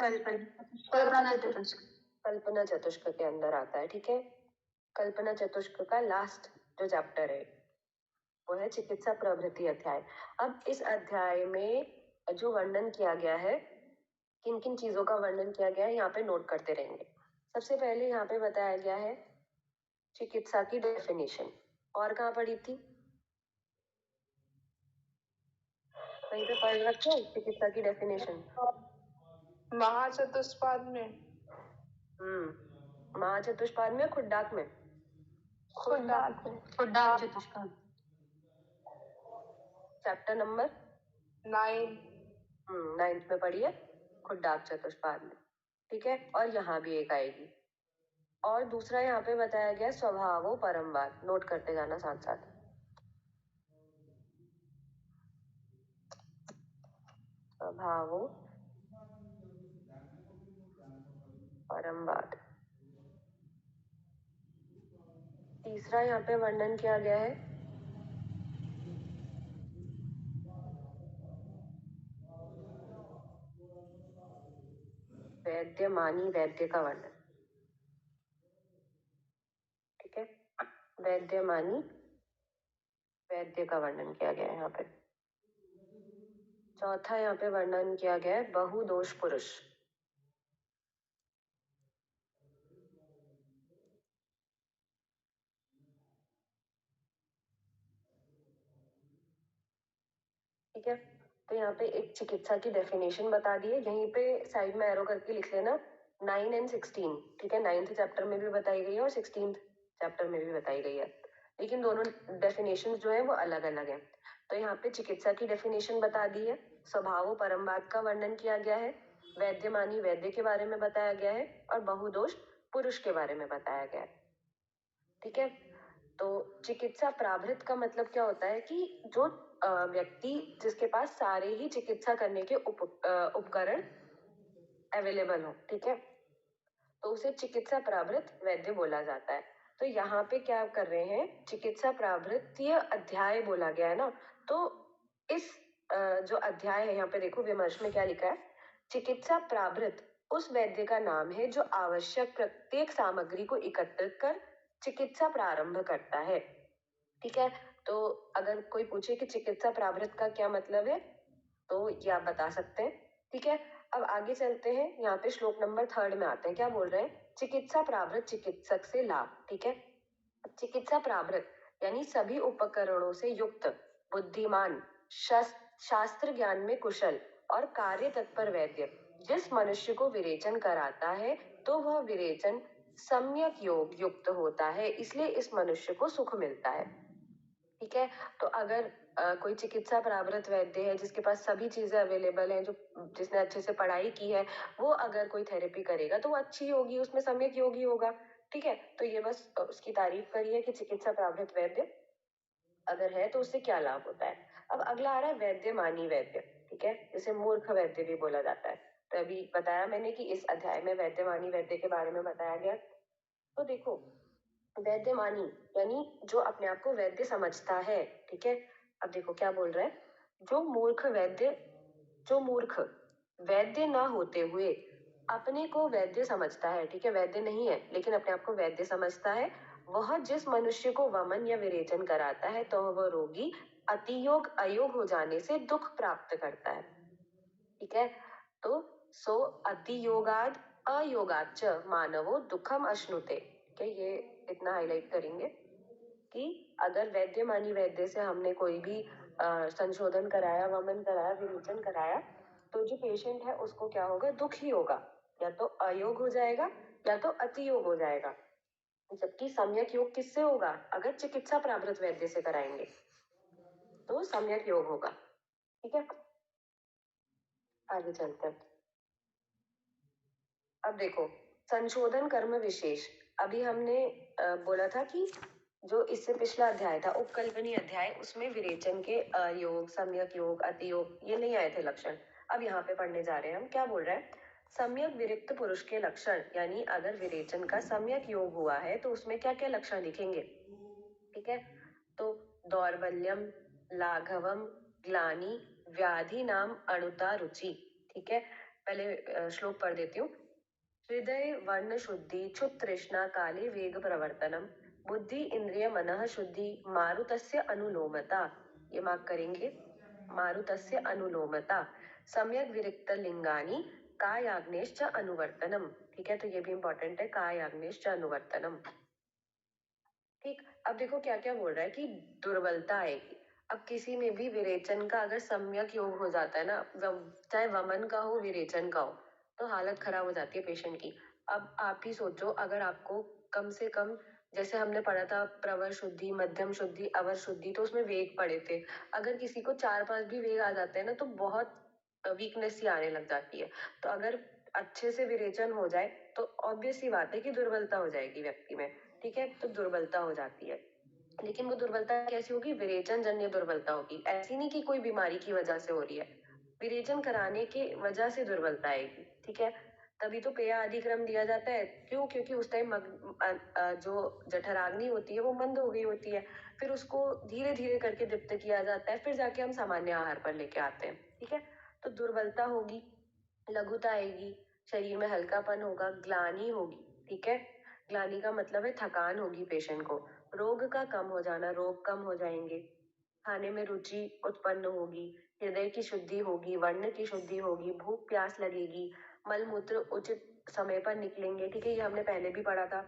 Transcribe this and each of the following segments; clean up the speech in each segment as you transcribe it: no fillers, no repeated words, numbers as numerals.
कल्पना चतुष्क कल्पना चतुष्क के अंदर आता है। ठीक है, कल्पना चतुष्क का लास्ट जो चैप्टर है वो है चिकित्सा प्रवृत्ति अध्याय। अब इस अध्याय में जो वर्णन किया गया है, किन किन चीजों का वर्णन किया गया है, यहाँ पे नोट करते रहेंगे। सबसे पहले यहाँ पे बताया गया है चिकित्सा की डेफिनेशन। और कहाँ पढ़ी थी? वहीं पे पढ़ रखे हो चिकित्सा की डेफिनेशन। महाचतुष्पाद में। महाचतुष्पाद में, खुड्डाक में? खुड्डाक चतुष्पाद। Chapter number 9। 9th में पढ़िए, खुड्डाक चतुष्पाद में। ठीक है, और यहाँ भी एक आएगी। और दूसरा यहाँ पे बताया गया स्वभावो परमवाद। नोट करते जाना साथ साथ। स्वभावो परमवाद। तीसरा यहाँ पे वर्णन किया गया है वैद्यमानी वैद्य का वर्णन। ठीक है, वैद्यमानी वैद्य का वर्णन किया गया है यहाँ पे। चौथा यहाँ पे वर्णन किया गया है बहुदोष पुरुष। ठीक है, तो यहाँ पे एक चिकित्सा की डेफिनेशन बता दी है, यहीं पे साइड में एरो करके लिख लेना 9 और 16। ठीक है, 9th चैप्टर में भी बताई गई है और 16th चैप्टर में भी बताई गई है, लेकिन दोनों डेफिनेशन जो है वो अलग अलग है। तो यहाँ पे चिकित्सा की डेफिनेशन बता दी है, स्वभाव परमवाद का वर्णन किया गया है, वैद्यमानी वैद्य के बारे में बताया गया है, और बहुदोष पुरुष के बारे में बताया गया है। ठीक है, तो चिकित्सा प्राभृत का मतलब क्या होता है कि जो व्यक्ति जिसके पास सारे ही चिकित्सा करने के उपकरण अवेलेबल हो। ठीक है, तो उसे चिकित्सा प्राभृत वैद्य बोला जाता है। तो यहाँ पे क्या कर रहे हैं, चिकित्सा प्राभृतीय अध्याय बोला गया है ना, तो इस जो अध्याय है यहाँ पे देखो विमर्श में क्या लिखा है, चिकित्सा प्राभृत उस वैद्य का नाम है जो आवश्यक प्रत्येक सामग्री को एकत्रित कर चिकित्सा प्रारंभ करता है। ठीक है, तो अगर कोई पूछे कि चिकित्सा प्रावृत्त का क्या मतलब है, तो ये आप बता सकते हैं। ठीक है, अब आगे चलते हैं, यहाँ पे श्लोक नंबर 3 में आते हैं। क्या बोल रहे हैं? चिकित्सा प्रावृत्त चिकित्सक से लाभ। ठीक है, चिकित्सा प्रावृत्त यानी सभी उपकरणों से युक्त, बुद्धिमान, शास्त्र ज्ञान में कुशल और कार्य तत्पर वैद्य जिस मनुष्य को विरेचन कराता है, तो वह विरेचन सम्यक योग युक्त होता है, इसलिए इस मनुष्य को सुख मिलता है। ठीक है, तो अगर कोई चिकित्सा प्रावृत्त वैद्य है जिसके पास सभी चीजें अवेलेबल हैं, जो जिसने अच्छे से पढ़ाई की है, वो अगर कोई थेरेपी करेगा तो वो अच्छी होगी, उसमें सम्यक योग ही होगा। ठीक है, तो ये बस उसकी तारीफ करी है कि चिकित्सा प्रावृत्त वैद्य अगर है तो उससे क्या लाभ होता है। अब अगला आ रहा है वैद्यमानी वैद्य। ठीक है, जिसे मूर्ख वैद्य भी बोला जाता है। तो अभी बताया मैंने कि इस अध्याय में वैद्यमानी वैद्य के बारे में बताया गया। तो देखो, वैद्यमानी यानी जो अपने आप को वैद्य समझता है। ठीक है, अब देखो क्या बोल रहा है, जो मूर्ख वैद्य ना होते हुए अपने को वैद्य समझता है। ठीक है, वैद्य नहीं है लेकिन अपने आप को वैद्य समझता है, वह जिस मनुष्य को वमन या विरेचन कराता है तो वह रोगी अतियोग अयोग हो जाने से दुख प्राप्त करता है। ठीक है, तो सो अतियोगाद अयोगाच मानवो दुखम अश्नुते। ठीक है, ये इतना हाईलाइट करेंगे कि अगर वैद्यमानी वैद्य से हमने कोई भी संशोधन कराया, वमन कराया, विरेचन कराया, तो जो पेशेंट है उसको क्या होगा, दुख ही होगा, या तो अयोग हो जाएगा या तो अतियोग हो जाएगा। जबकि सम्यक योग किससे होगा, अगर चिकित्सा प्रावृत्त वैद्य से कराएंगे तो सम्यक योग होगा। ठीक है, आगे चलते हैं। अब देखो, संशोधन कर्म विशेष, अभी हमने बोला था कि जो इससे पिछला अध्याय था उपकल्पनीय अध्याय, उसमें विरेचन के योग, सम्यक योग, अतियोग ये नहीं आए थे लक्षण। अब यहाँ पे पढ़ने जा रहे हैं हम। क्या बोल रहे हैं, सम्यक विरक्त पुरुष के लक्षण, यानी अगर विरेचन का सम्यक योग हुआ है तो उसमें क्या क्या लक्षण दिखेंगे। ठीक है, तो दौर्बल्यम, लाघवम, ग्लानि, व्याधि नाम अणुता रुचि। ठीक है, पहले श्लोक पढ़ देती हूँ। हृदय वर्ण शुद्धि क्षुत तृष्णा काले वेग प्रवर्तनम बुद्धि इंद्रिय मनः शुद्धि मारुतस्य अनुलोमता। ये मार्क करेंगे, मारुतस्य अनुलोमता सम्यक विरिक्त लिंगानी कायाग्नेश्च अनुवर्तनम। ठीक है, तो ये भी इंपॉर्टेंट है, कायाग्नेश्च अनुवर्तनम। ठीक, अब देखो क्या क्या बोल रहा है कि दुर्बलता आएगी। अब किसी में भी विरेचन का अगर सम्यक योग हो जाता है ना, चाहे वमन का हो विरेचन का हो, तो हालत खराब हो जाती है पेशेंट की। अब आप ही सोचो, अगर आपको कम से कम, जैसे हमने पढ़ा था प्रवर शुद्धि, मध्यम शुद्धि, अवर शुद्धि, तो उसमें वेग पढ़े थे। अगर किसी को 4-5 भी वेग आ जाते हैं ना, तो बहुत वीकनेस ही आने लग जाती है। तो अगर अच्छे से विरेचन हो जाए तो ऑब्वियस सी बात है कि दुर्बलता हो जाएगी व्यक्ति में। ठीक है, तो दुर्बलता हो जाती है। लेकिन वो दुर्बलता कैसी होगी? विरेचन जन्य दुर्बलता होगी, ऐसी नहीं कि कोई बीमारी की वजह से हो रही है, विरेचन कराने की वजह से दुर्बलता आएगी। ठीक है, तभी तो पेय अधिक्रम दिया जाता है। क्यों? क्योंकि उस टाइम जो जठराग्नि होती है वो मंद हो गई होती है, फिर उसको धीरे धीरे करके दीप्त किया जाता है, फिर जाके हम सामान्य आहार पर लेके आते हैं। ठीक है, तो दुर्बलता होगी, लघुता आएगी, शरीर में हल्कापन होगा, ग्लानि होगी। ठीक है, ग्लानि का मतलब है थकान होगी पेशेंट को, रोग का कम हो जाना, रोग कम हो जाएंगे, खाने में रुचि उत्पन्न होगी, हृदय की शुद्धि होगी, वर्ण की शुद्धि होगी, भूख प्यास लगेगी, मल मूत्र उचित समय पर निकलेंगे। ठीक है, ये हमने पहले भी पढ़ा था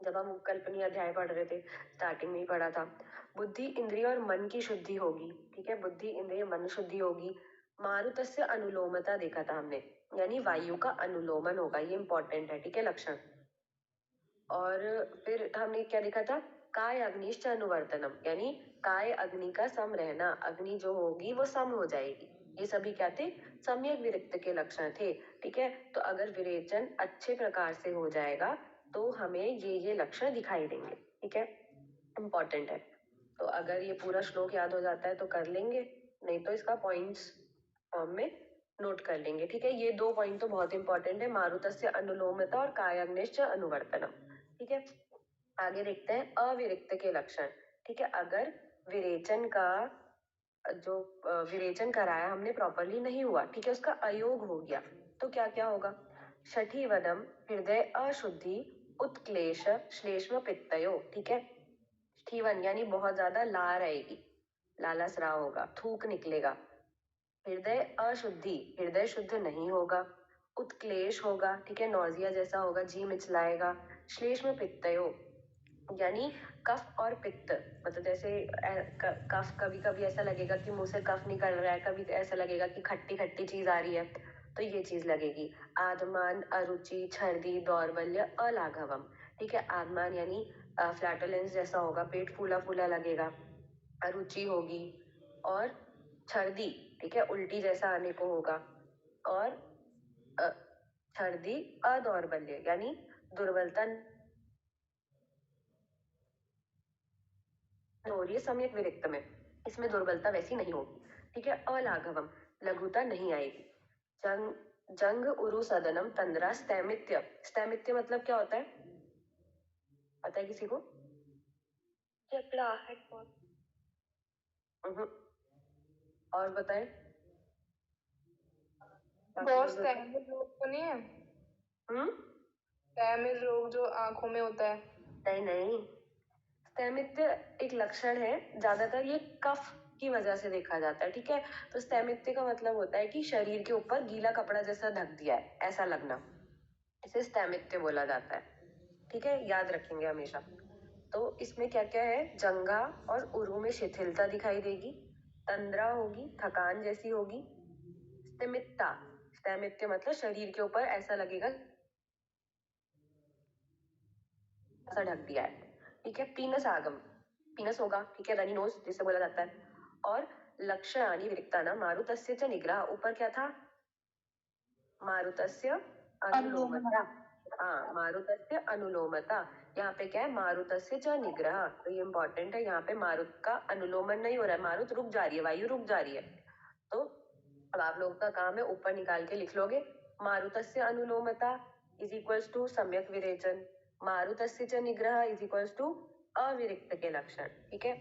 जब हम कल्पनीय अध्याय पढ़ रहे थे, स्टार्टिंग में ही पढ़ा था। बुद्धि इंद्रिय और मन की शुद्धि होगी। ठीक है, बुद्धि इंद्रिय मन शुद्धि होगी। मारुतस्य अनुलोमता देखा था हमने, यानी वायु का अनुलोमन होगा, ये इंपॉर्टेंट है। ठीक है, लक्षण। और फिर हमने क्या देखा था? काय अग्निश्च अनुवर्तनम, यानी काय अग्नि का सम रहना, अग्नि जो होगी वो सम हो जाएगी। ये सभी क्या थे? सम्यक विरक्त के लक्षण थे। ठीक है, तो अगर विरेचन अच्छे प्रकार से हो जाएगा तो हमें ये लक्षण दिखाई देंगे। ठीक है, इंपॉर्टेंट है। तो अगर ये पूरा श्लोक याद हो जाता है तो कर लेंगे, नहीं तो इसका पॉइंट्स फॉर्म में नोट कर लेंगे। ठीक है, ये 2 पॉइंट तो बहुत इंपॉर्टेंट है, मारुतस्य अनुलोमता और कायाग्निश्च अनुवर्तनम। ठीक है, आगे देखते हैं अविरिक्त के लक्षण। ठीक है, अगर विरेचन का जो विरेचन कराया हमने प्रॉपरली नहीं हुआ, ठीक है, उसका अयोग हो गया, तो क्या क्या होगा? छठी वदम हृदय अशुद्धि उत्क्लेश श्लेष्म पित्तयो। ठीक है, ठीवन यानी बहुत ज्यादा लार आएगी, लाला स्राव होगा, थूक निकलेगा। हृदय अशुद्धि, हृदय शुद्ध नहीं होगा। उत्क्लेश होगा, ठीक है, नौजिया जैसा होगा, जी मिचलाएगा। श्लेष्म पित्तयो यानी कफ और पित्त, मतलब जैसे कफ, कभी कभी ऐसा लगेगा कि मुंह से कफ निकल रहा है, कभी ऐसा लगेगा कि खट्टी खट्टी चीज आ रही है, तो ये चीज लगेगी। आदमान, अरुचि, छर्दी, दौर्बल्य, अलाघवम। ठीक है, आदमान यानी फ्लैटुलेंस जैसा होगा, पेट फूला फूला लगेगा, अरुचि होगी, और छर्दी, ठीक है, उल्टी जैसा आने को होगा, और छर्दी, अदौर्बल्य यानी दुर्बलता हो रही है सम्यक विरक्त में, इसमें दुर्बलता वैसी नहीं होगी। ठीक है, अलाघवम लघुता नहीं आएगी। जंग उरु सदनम तंद्रा स्थैमित्य, स्थैमित्य मतलब क्या होता है, पता है किसी को? जकड़ाहट बहुत। और बताएं। बहुत तैमिल रोग तो नहीं है? तैमिल रोग जो आंखों में होता है? नहीं नहीं, स्थैमित्य एक लक्षण है, ज्यादातर ये कफ की वजह से देखा जाता है। ठीक है, तो स्थैमित्य का मतलब होता है कि शरीर के ऊपर गीला कपड़ा जैसा ढक दिया है, ऐसा लगना, इसे स्थैमित्य बोला जाता है। ठीक है, याद रखेंगे हमेशा। तो इसमें क्या क्या है? जंघा और उरु में शिथिलता दिखाई देगी, तंद्रा होगी, थकान जैसी होगी, स्थिमितता, स्थैमित्य मतलब शरीर के ऊपर ऐसा लगेगा ऐसा ढक दिया है। ठीक है, पीनस आगम, पीनस होगा, ठीक है, रनी नोज जिसे बोला जाता है। और लक्षणानि विरिक्तानां मारुतस्य च निग्रह, ऊपर क्या था? मारुतस्य अनुलोमता। हाँ, मारुतस्य अनुलोमता, यहाँ पे क्या है? मारुतस्य च निग्रह, तो ये इंपॉर्टेंट है, यहाँ पे मारुत का अनुलोमन नहीं हो रहा है, मारुत रुक जा रही है, वायु रुक जा रही है। तो अब आप लोगों का काम है ऊपर निकाल के लिख लोगे, मारुतस्य अनुलोमता इज इक्वल्स टू सम्यक विरेचन, मारुतस्य च निग्रह इज इक्वल्स टू अविरिक्त के लक्षण। ठीक है,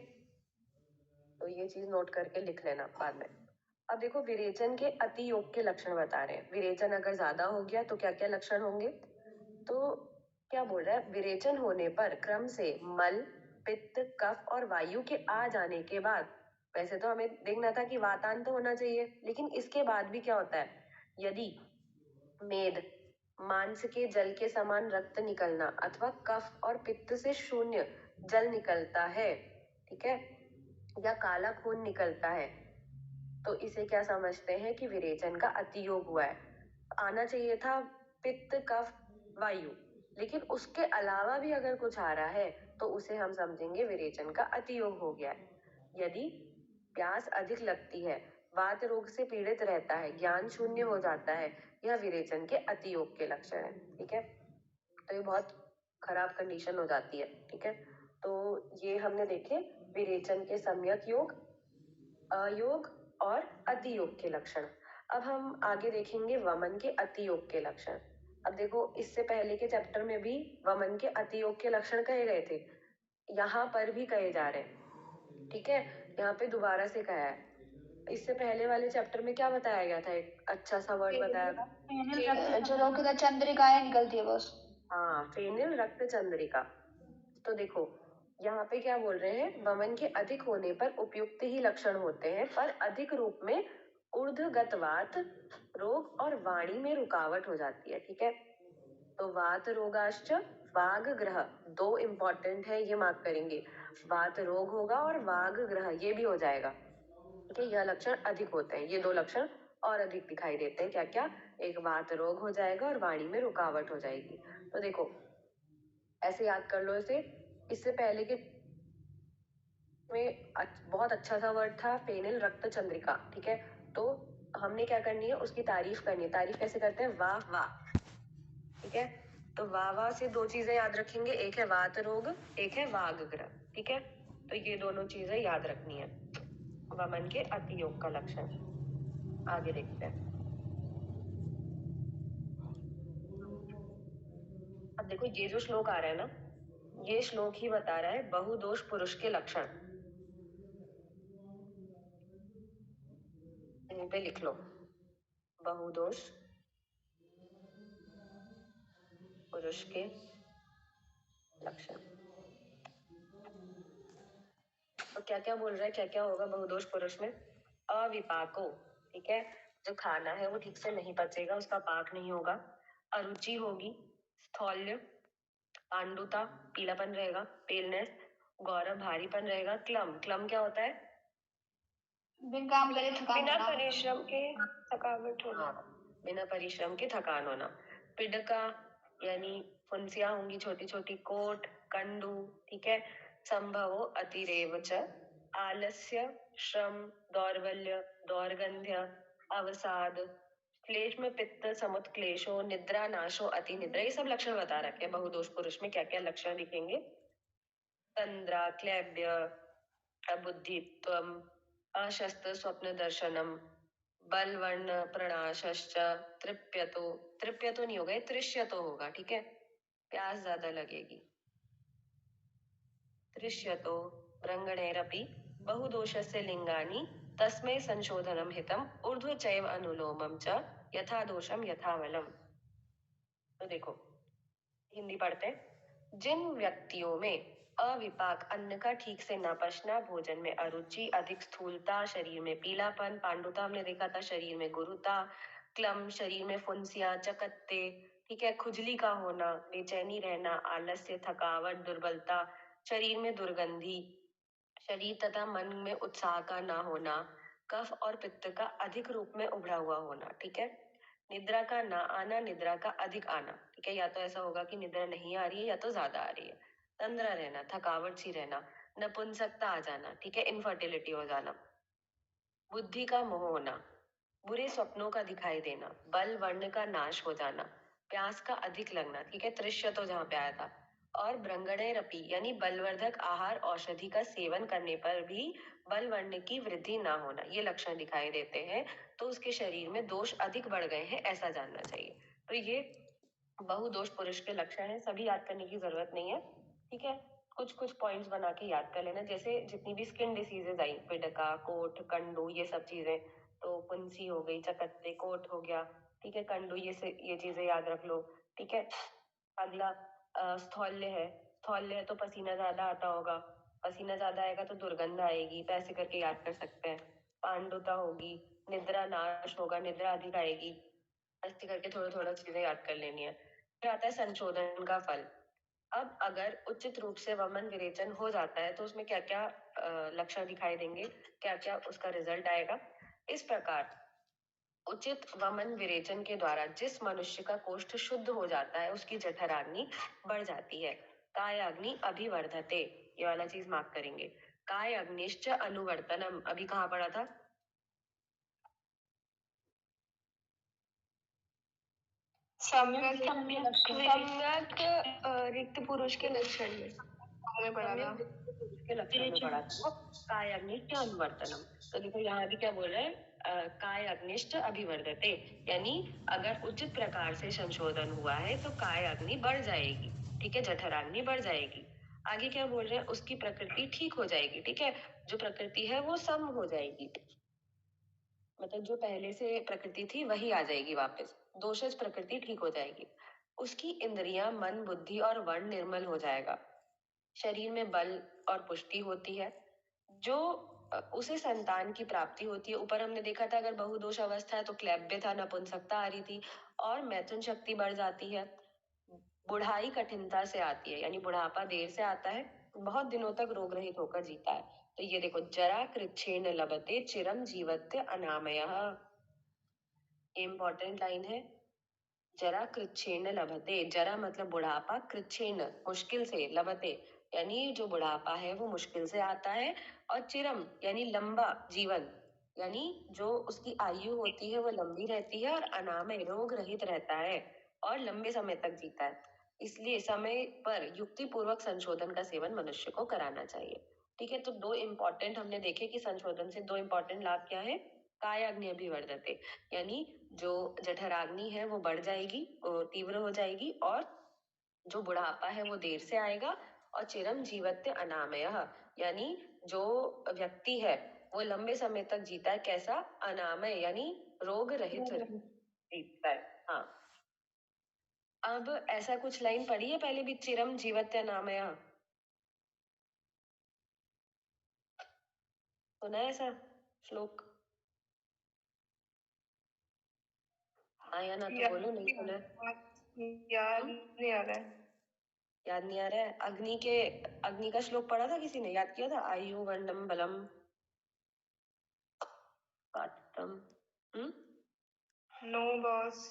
तो ये चीज नोट करके लिख लेना बाद में। अब देखो विरेचन के अति योग के लक्षण बता रहे हैं। विरेचन अगर ज्यादा हो गया तो क्या क्या लक्षण होंगे? तो क्या बोल रहा है, विरेचन होने पर क्रम से मल, पित्त, कफ और वायु के आ जाने के बाद, वैसे तो हमें देखना था कि वातांत होना चाहिए, लेकिन इसके बाद भी क्या होता है, यदि मेद, मांस के जल के समान रक्त निकलना अथवा कफ और पित्त से शून्य जल निकलता है, ठीक है, या काला खून निकलता है, तो इसे क्या समझते हैं कि विरेचन का अतियोग हुआ है। आना चाहिए था पित्त, कफ, वायु, लेकिन उसके अलावा भी अगर कुछ आ रहा है तो उसे हम समझेंगे विरेचन का अतियोग हो गया है। यदि प्यास अधिक लगती है, वात रोग से पीड़ित रहता है, ज्ञान शून्य हो जाता है, यह विरेचन के अतियोग के लक्षण है। ठीक है, तो ये बहुत खराब कंडीशन हो जाती है। ठीक है, तो ये हमने देखे विरेचन के सम्यक योग, अयोग और अतियोग के लक्षण। अब हम आगे देखेंगे वमन के अतियोग के लक्षण। अब देखो इससे पहले के चैप्टर में भी वमन के अतियोग के लक्षण कहे गए थे, यहाँ पर भी कहे जा रहे हैं। ठीक है, यहाँ पे दोबारा से कहा है। इससे पहले वाले चैप्टर में क्या बताया गया था, एक अच्छा सा वर्ड बताया था, जो रोग चंद्रिकाएं निकलती है बस। हाँ, फेनिल रक्त चंद्रिका। तो देखो यहाँ पे क्या बोल रहे हैं, वमन के अधिक होने पर उपयुक्त ही लक्षण होते हैं, पर अधिक रूप में ऊर्ध्वगत वात रोग और वाणी में रुकावट हो जाती है। ठीक है, तो वात रोगाश्च वाग ग्रह, दो इंपॉर्टेंट है, ये मार्क करेंगे, वात रोग होगा और वाग ग्रह ये भी हो जाएगा। ठीक है, यह लक्षण अधिक होते हैं, ये दो लक्षण और अधिक दिखाई देते हैं। क्या क्या? एक वात रोग हो जाएगा और वाणी में रुकावट हो जाएगी। तो देखो ऐसे याद कर लो इसे। इससे पहले के में बहुत अच्छा सा वर्ड था फेनिल रक्त चंद्रिका। ठीक है, तो हमने क्या करनी है, उसकी तारीफ करनी है। तारीफ कैसे करते हैं? वाह वाह। ठीक है, तो वाह वाह से दो चीजें याद रखेंगे, एक है वात रोग, एक है वागग्रह। ठीक है, तो ये दोनों चीजें याद रखनी है वमन के अतियोग का लक्षण। आगे देखते हैं। अब देखो ये जो श्लोक आ रहा है ना, ये श्लोक ही बता रहा है बहुदोष पुरुष के लक्षण। यहीं पे लिख लो, बहुदोष पुरुष के लक्षण। तो क्या क्या बोल रहा है, क्या क्या होगा बहुदोष पुरुष में? अविपाको, ठीक है, जो खाना है वो ठीक से नहीं पचेगा, उसका पाक नहीं होगा। अरुचि होगी, स्थौल्य, पांडुता, पीलापन रहेगा, पेलनेस, गौरव, भारीपन रहेगा। क्लम, क्लम क्या होता है? बिन काम करे थकान बिना होना। परिश्रम के थकावट होना, बिना परिश्रम के थकान होना। पिडका यानी फुंसियां होंगी छोटी छोटी। कोट, कंडू, ठीक है। संभवो अतिरेव च, आलस्य, श्रम, दौर्बल्य, दौर्गंध्य, अवसाद, क्लेश में पित्त, समुत्क्लेशो, निद्रा नाशो, अति निद्रा, ये सब लक्षण बता रखे हैं बहुदोष पुरुष में क्या क्या लक्षण दिखेंगे। तंद्रा, क्लैब्य, अबुद्धित्वम, अशस्त्र स्वप्न दर्शनम, बलवर्ण प्रणाशश्च, तृप्यतो, तृप्यतो नहीं होगा, तृष्यतो होगा। ठीक है, प्यास ज्यादा लगेगी। तृष्यतो रंगणेरपि बहुदोषस्य लिंगानि तस्मै संशोधनम हितम ऊर्ध्व चैव अनुलोमम च यथा दोषम यथा बलम। तो देखो हिंदी पढ़ते हैं। जिन व्यक्तियों में अविपाक, अन्न का ठीक से न पचना, भोजन में अरुचि, अधिक स्थूलता, शरीर में पीलापन, पांडुता हमने देखा था, शरीर में गुरुता, क्लम, शरीर में फुंसियां, चकत्ते, ठीक है, खुजली का होना, बेचैनी रहना, आलस्य, थकावट, दुर्बलता, शरीर में दुर्गंधी, शरीर तथा मन में उत्साह का ना होना, कफ और पित्त का अधिक रूप में उभरा हुआ होना। ठीक है, निद्रा का ना आना, निद्रा का अधिक आना। ठीक है, या तो ऐसा होगा कि निद्रा नहीं आ रही है या तो ज्यादा आ रही है। तंद्रा रहना, थकावट सी रहना, नपुंसकता आ जाना, ठीक है, इनफर्टिलिटी हो जाना, बुद्धि का मोह होना, बुरे स्वप्नों का दिखाई देना, बल वर्ण का नाश हो जाना, प्यास का अधिक लगना, ठीक है, तृष्य तो जहाँ पे आया था, और ब्रंगणे रपी यानी बलवर्धक आहार औषधि का सेवन करने पर भी बल वर्ण की वृद्धि ना होना, ये लक्षण दिखाई देते हैं। तो उसके शरीर में दोष अधिक बढ़ गए हैं, ऐसा जानना चाहिए। तो ये बहुदोष पुरुष के लक्षण है, सभी याद करने की जरूरत नहीं है। ठीक है, कुछ कुछ पॉइंट्स बना के याद कर लेना, जैसे जितनी भी स्किन डिसीजेज आई, पिडका, कोट, कंडू, ये सब चीजें, तो पुंसी हो गई, चकत्ते, कोट हो गया, ठीक है, कंडू, ये चीजें याद रख लो, ठीक है। अगला स्थौल्य है। स्थौल्य है तो पसीना ज्यादा आता होगा, पसीना ज्यादा आएगा तो दुर्गंध आएगी, तो ऐसे करके याद कर सकते हैं। पांडुता होगी, निद्रा नाश होगा, निद्रा अधिक आएगी, ऐसे करके थोड़ा थोड़ा चीजें याद कर लेनी है। फिर आता है संशोधन का फल। अब अगर उचित रूप से वमन विरेचन हो जाता है तो उसमें क्या क्या लक्षण दिखाई देंगे, क्या क्या उसका रिजल्ट आएगा। इस प्रकार उचित वमन विरेचन के द्वारा जिस मनुष्य का कोष्ठ शुद्ध हो जाता है उसकी जठराग्नि बढ़ जाती है। काय अग्नि अभिवर्धते, ये वाला चीज मार्क करेंगे। काय अग्निश्च अनुवर्तनम, अभी कहाँ पढ़ा था? सम्यक रिक्त पुरुष के लक्षण में में पढ़ा था। के लक्षण में पढ़ा था काय अग्निश्च अनुवर्तनम। तो देखो यहाँ भी क्या बोल रहे हैं, काय अग्निश्च अभिवर्धते, यानी अगर उचित प्रकार से संशोधन हुआ है तो काय अग्नि बढ़ जाएगी, ठीक है, जठराग्नि बढ़ जाएगी। आगे क्या बोल रहे हैं, उसकी प्रकृति ठीक हो जाएगी, ठीक है, जो प्रकृति है वो सम हो जाएगी, मतलब जो पहले से प्रकृति थी वही आ जाएगी वापस, दोषज प्रकृति ठीक हो जाएगी। उसकी इंद्रियां, मन, बुद्धि और वर्ण निर्मल हो जाएगा। शरीर में बल और पुष्टि होती है। जो उसे संतान की प्राप्ति होती है। ऊपर हमने देखा था अगर बहुदोष अवस्था है तो क्लैब्य था, नपुंसकता आ रही थी, और मैथुन शक्ति बढ़ जाती है। बुढ़ाई कठिनता से आती है, यानी बुढ़ापा देर से आता है, बहुत दिनों तक रोग रहित होकर जीता है। तो ये देखो, जरा कृच्छेन लभते चिरम जीवत्य अनामयः, इम्पोर्टेंट लाइन है। जरा कृच्छेन लभते, जरा मतलब बुढ़ापा, कृच्छेन मुश्किल से, लभते यानी जो बुढ़ापा है वो मुश्किल से आता है, और चिरम यानी लंबा जीवन, यानी जो उसकी आयु होती है वो लंबी रहती है, और अनामय रोग रहित रहता है और लंबे समय तक जीता है। इसलिए समय पर युक्ति पूर्वक संशोधन का सेवन मनुष्य को कराना चाहिए, ठीक है। तो दो इम्पोर्टेंट हमने देखे कि संशोधन से दो इम्पोर्टेंट लाभ क्या है। काय अग्नि अभिवर्धते, यानी जो जठराग्नि है वो बढ़ जाएगी, तीव्र हो जाएगी, और जो बुढ़ापा है वो देर से आएगा, और चिरम जीवत्य अनामयः, यानी जो व्यक्ति है वो लंबे समय तक जीता है, कैसा? अनामय यानी रोग रहित जीता है। हाँ, अब ऐसा कुछ लाइन पढ़ी है पहले भी, चिरम जीवत्य अनामयः, सुना है ऐसा श्लोक? हाँ या ना तो बोलो, नहीं सुना है? याद नहीं आ रहा है। याद नहीं आ रहा है? अग्नि का श्लोक पढ़ा था किसी ने, याद किया था? आयु वर्णम बलम काटम। No boss.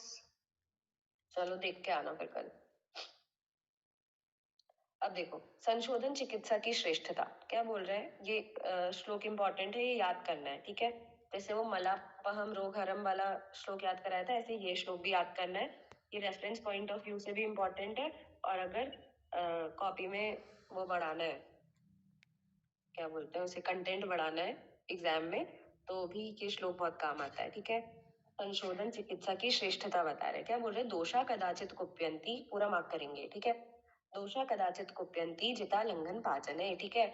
चलो देख के आना फिर कल। अब देखो, संशोधन चिकित्सा की श्रेष्ठता, क्या बोल रहे हैं ये श्लोक इंपॉर्टेंट है, ये याद करना है, ठीक है। जैसे वो मलापहम रोगहरम वाला श्लोक याद कराया था, ऐसे ये श्लोक भी याद करना है। ये रेफरेंस पॉइंट ऑफ व्यू से भी इम्पोर्टेंट है, और अगर कॉपी में वो बढ़ाना है, क्या बोलते हैं उसे, कंटेंट बढ़ाना है एग्जाम में, तो भी ये श्लोक बहुत काम आता है, ठीक है। संशोधन चिकित्सा की श्रेष्ठता बता रहे, क्या बोल रहे, दोषा कदाचित कुप्यंती, पूरा मार्क करेंगे, ठीक है। दोषा कदाचित कुप्यंती जिता लंघन पाचने, ठीक है।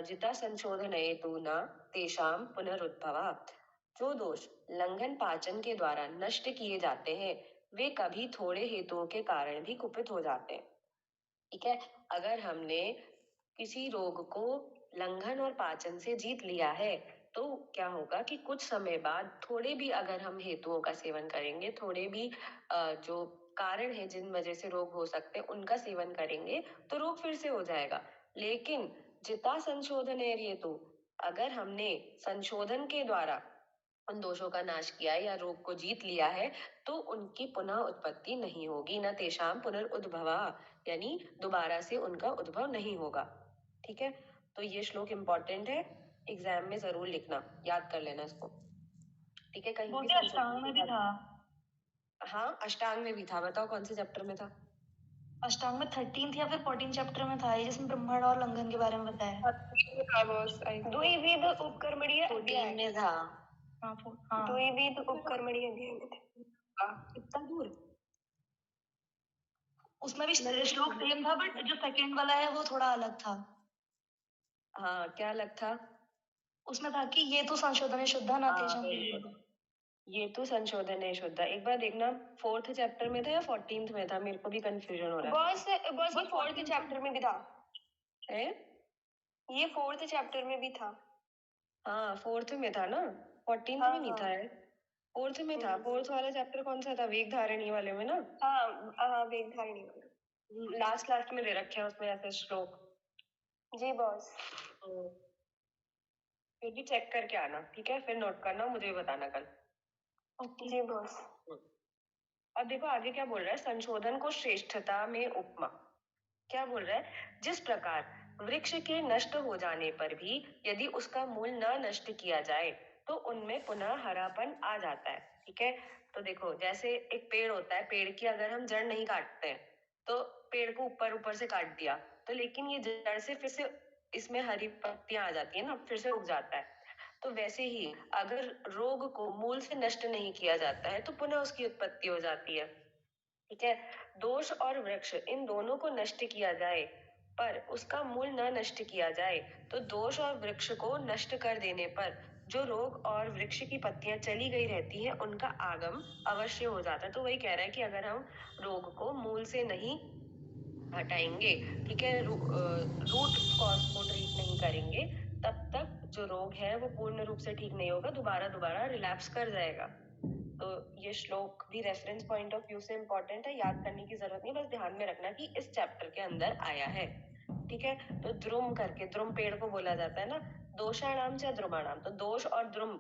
जिता संशोधन तु न तेषाम पुनरुद्भवा, जो दोष लंघन पाचन के द्वारा नष्ट किए जाते हैं वे कभी थोड़े हेतुओं के कारण भी कुपित हो जाते हैं, ठीक है। अगर हमने किसी रोग को लंघन और पाचन से जीत लिया है तो क्या होगा कि कुछ समय बाद थोड़े भी अगर हम हेतुओं का सेवन करेंगे, थोड़े भी जो कारण है जिन वजह से रोग हो सकते हैं उनका सेवन करेंगे तो रोग फिर से हो जाएगा। लेकिन जिता संशोधन है ये, तो अगर हमने संशोधन के द्वारा उन दोषों का नाश किया है या रोग को जीत लिया है तो उनकी पुनः उत्पत्ति नहीं होगी, न तेषाम पुनरुद्भवा, यानी दोबारा से उनका उद्भव नहीं होगा, ठीक है। तो ये श्लोक इम्पोर्टेंट है, एग्जाम में जरूर लिखना, याद कर लेना इसको, ठीक है। कहीं भी अष्टांग में भी था। हाँ, अष्टांग में भी था, बताओ कौन से चैप्टर में था? अष्टांग में 13th या फिर 14 चैप्टर में था, जिसमें ब्रह्मांड और लंघन के बारे में बताया। द्विविध उपकर्मणीय अध्याय में था। हाँ, द्विविध उपकर्मणीय अध्याय में थे। कितना दूर? उसमें भी श्लोक सेम था, बट जो सेकंड वाला है वो थोड़ा अलग था। हाँ, क्या अलग था? उसमें था कि ये तो संशोधन है शुद्धा ना तेषां विरोधः। ये तो संशोधन है शुद्धा। एक बार देखना 4th चैप्टर में था या 14th में था, मेरे को भी कंफ्यूजन हो रहा बॉस बॉस ये 4th चैप्टर में भी था। है। ये 4th चैप्टर में भी था। हाँ 4th में था ना, 14th में नहीं था यार, 4th में था। 4th वाला चैप्टर कौन सा था, वेग धारणी वाले में ना। हाँ वेग धारणी वाला लास्ट में दे रखे हैं उसमें ऐसे श्लोक। जी बॉस। फिर भी चेक करके आना, ठीक है, फिर नोट करना, मुझे भी बताना कल। जी बॉस। अब देखो आगे क्या बोल रहा है, संशोधन को श्रेष्ठता में उपमा। क्या बोल रहा है, जिस प्रकार वृक्ष के नष्ट हो जाने पर भी यदि उसका मूल न नष्ट किया जाए तो उनमें पुनः हरापन आ जाता है। ठीक है, तो देखो जैसे एक पेड़ होता है, पेड़ की अगर हम जड़ नहीं काटते हैं तो पेड़ को ऊपर ऊपर से काट दिया तो लेकिन ये जड़ से फिर से इसमें हरी पत्तियां आ जाती है ना, फिर से उग जाता है। तो वैसे ही अगर रोग को मूल से नष्ट नहीं किया जाता है तो पुनः उसकी उत्पत्ति हो जाती है। ठीक है, दोष और वृक्ष इन दोनों को नष्ट किया जाए पर उसका मूल न नष्ट किया जाए तो दोष और वृक्ष को नष्ट कर देने पर जो रोग और वृक्ष की पत्तियां चली गई रहती हैं उनका आगम अवश्य हो जाता है। तो वही कह रहा है कि अगर हम रोग को मूल से नहीं हटाएंगे, ठीक है, रूट कॉज को ट्रीट नहीं करेंगे, तब तक जो रोग है वो पूर्ण रूप से ठीक नहीं होगा, दोबारा रिलैप्स कर जाएगा। तो ये श्लोक भी रेफरेंस पॉइंट ऑफ व्यू से इम्पोर्टेंट है, याद करने की जरूरत नहीं, बस ध्यान में रखना कि इस चैप्टर के अंदर आया है। ठीक है, तो द्रुम करके, द्रुम पेड़ को बोला जाता है ना, दोषाणाम से द्रुमाणाम, तो दोष और द्रुम,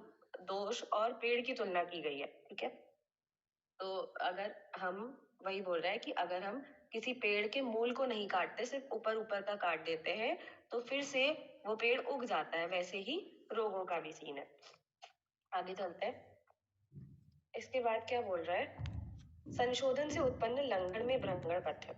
दोष और पेड़ की तुलना की गई है। ठीक है, तो अगर हम, वही बोल रहा है कि अगर हम किसी पेड़ के मूल को नहीं काटते, सिर्फ ऊपर ऊपर का काट देते हैं तो फिर से वो पेड़ उग जाता है। वैसे ही रोगों का भी सीन है। आगे चलते हैं। इसके बाद क्या बोल रहा है, संशोधन से उत्पन्न लंघन में भ्रंगण पथ्य।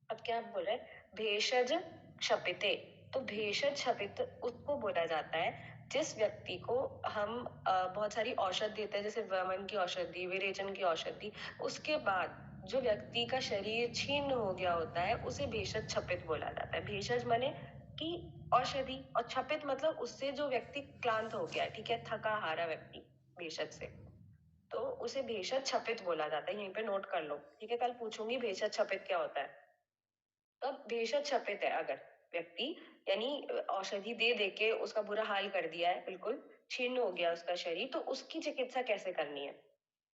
अब क्या बोल रहा है, भेषज क्षपिते, तो भेषज क्षपित उसको बोला जाता है जिस व्यक्ति को हम बहुत सारी औषध देते हैं, जैसे वमन की औषधि, विरेचन की औषधि, उसके बाद जो व्यक्ति का शरीर छीन्न हो गया होता है उसे भेषज क्षपित बोला जाता है। भेषज माने कि औषधि, और क्षपित मतलब उससे जो व्यक्ति क्लांत हो गया, ठीक है, थका हारा व्यक्ति भेषज से, तो उसे भेषज क्षपित बोला जाता है। यहीं पे नोट कर लो, ठीक है, कल पूछूंगी भेषज क्षपित क्या होता है। तो अब भेषज क्षपित है अगर व्यक्ति, यानी औषधि दे दे के उसका बुरा हाल कर दिया है, बिल्कुल छीर्ण हो गया उसका शरीर, तो उसकी चिकित्सा कैसे करनी है।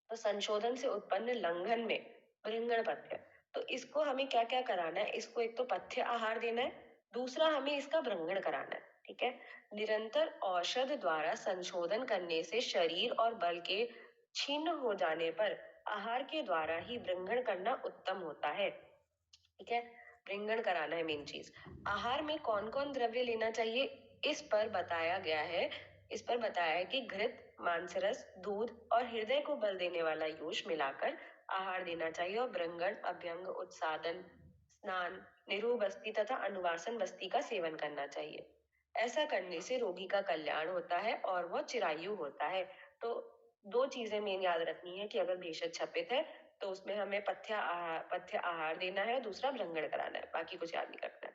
तो संशोधन से उत्पन्न लंघन में भृंगण पथ्य, तो इसको हमें क्या क्या कराना है, इसको एक तो पथ्य आहार देना है, दूसरा हमें इसका भृंगण कराना है। ठीक है, निरंतर औषध द्वारा संशोधन करने से शरीर और बल के छीन्न हो जाने पर आहार के द्वारा ही भृंगण करना उत्तम होता है। ठीक है, भृंगण कराना है मेन चीज। आहार में कौन कौन द्रव्य लेना चाहिए इस पर बताया गया है। इस पर बताया है कि घृत, मांसरस, दूध और हृदय को बल देने वाला यूष मिलाकर आहार देना चाहिए और भृंगण, अभ्यंग, उत्सादन, स्नान, निरूह बस्ती तथा अनुवासन बस्ती का सेवन करना चाहिए। ऐसा करने से रोगी का कल्याण होता है और वह चिरायु होता है। तो दो चीजें मेन याद रखनी है कि अगर भेषज क्षपित है तो उसमें हमें पथ्य आहार देना है, दूसरा भृंगण कराना है, बाकी कुछ याद नहीं करना है।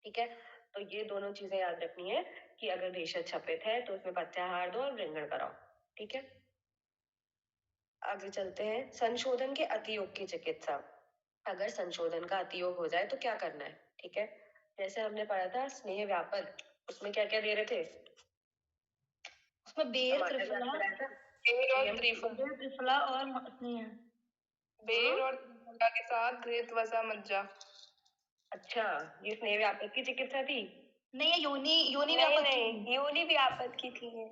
ठीक है, तो ये दोनों चीजें याद रखनी है कि अगर भेषज क्षपित है तो उसमें पथ्य आहार दो और भृंगण कराओ। ठीक है, आगे चलते हैं। संशोधन के अतियोग की चिकित्सा। अगर संशोधन का अतियोग हो जाए तो क्या करना है। ठीक है, जैसे हमने पढ़ा था स्नेह व्यापद, उसमें क्या क्या दे रहे थे, उसमें बेर, टमाटर याद त्रिफला, कराया था, बेर और सेम, त्रिफला, बेर, त्रिफला और स्नेह। बेर और त्रिफला के साथ घृत, वसा, मज्जा। अच्छा, ये स्नेह व्यापद की चिकित्सा थी। नहीं, ये योनि योनि नहीं व्यापक की नहीं, थी। योनि व्यापद की थी ये।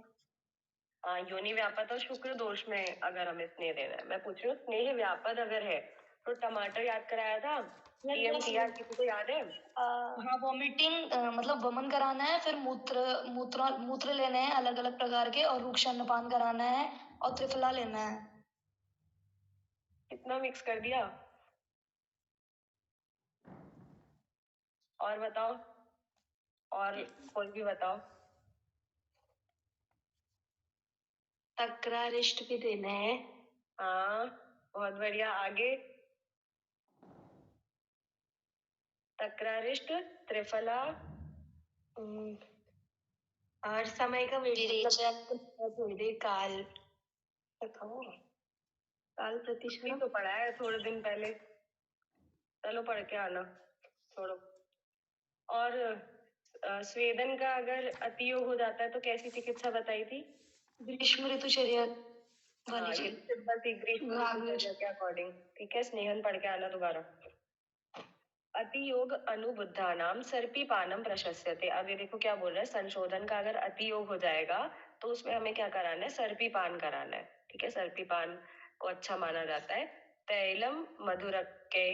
योनि व्यापद और शुक्र दोष में अगर हमें स्नेह देना है। मैं पूछ रही हूँ स्नेह व्यापद अगर है तो टमाटर याद कराया था, TMTR किसी को याद है। हाँ, वॉमिटिंग, मतलब वमन कराना है, फिर मूत्र मूत्र मूत्र लेने हैं अलग अलग प्रकार के, और रूक्ष अन्नपान कराना है, और त्रिफला लेना है। कितना मिक्स कर दिया, और बताओ, और कोई भी बताओ। तक्रारिष्ट भी देना है। हाँ बहुत बढ़िया, आगे तक्रारिष्ट, त्रिफला, और समय का विरेचन, थोड़ी देर काल काल प्रतिशत तो पढ़ा है थोड़े दिन पहले, चलो पढ़ के आना छोड़ो। और स्वेदन का अगर अतियोग हो जाता है तो कैसी चिकित्सा बताई थी? ग्रीष्म ऋतुचर्या वाली हाँ, ये चीज। तिब्बती ग्रीष्म ऋतुचर्या के अकॉर्डिंग, ठीक है। स्नेहन पढ़ के आना दोबारा। अतियोग अनुबुद्धानाम सर्पीपानम प्रशस्यते। अब ये देखो क्या बोल रहा है, संशोधन का अगर अतियोग हो जाएगा तो उसमें हमें क्या कराना है, सर्पीपान कराना है, ठीक है। सर्पीपान को अच्छा माना जाता है। तैलम मधुरक्के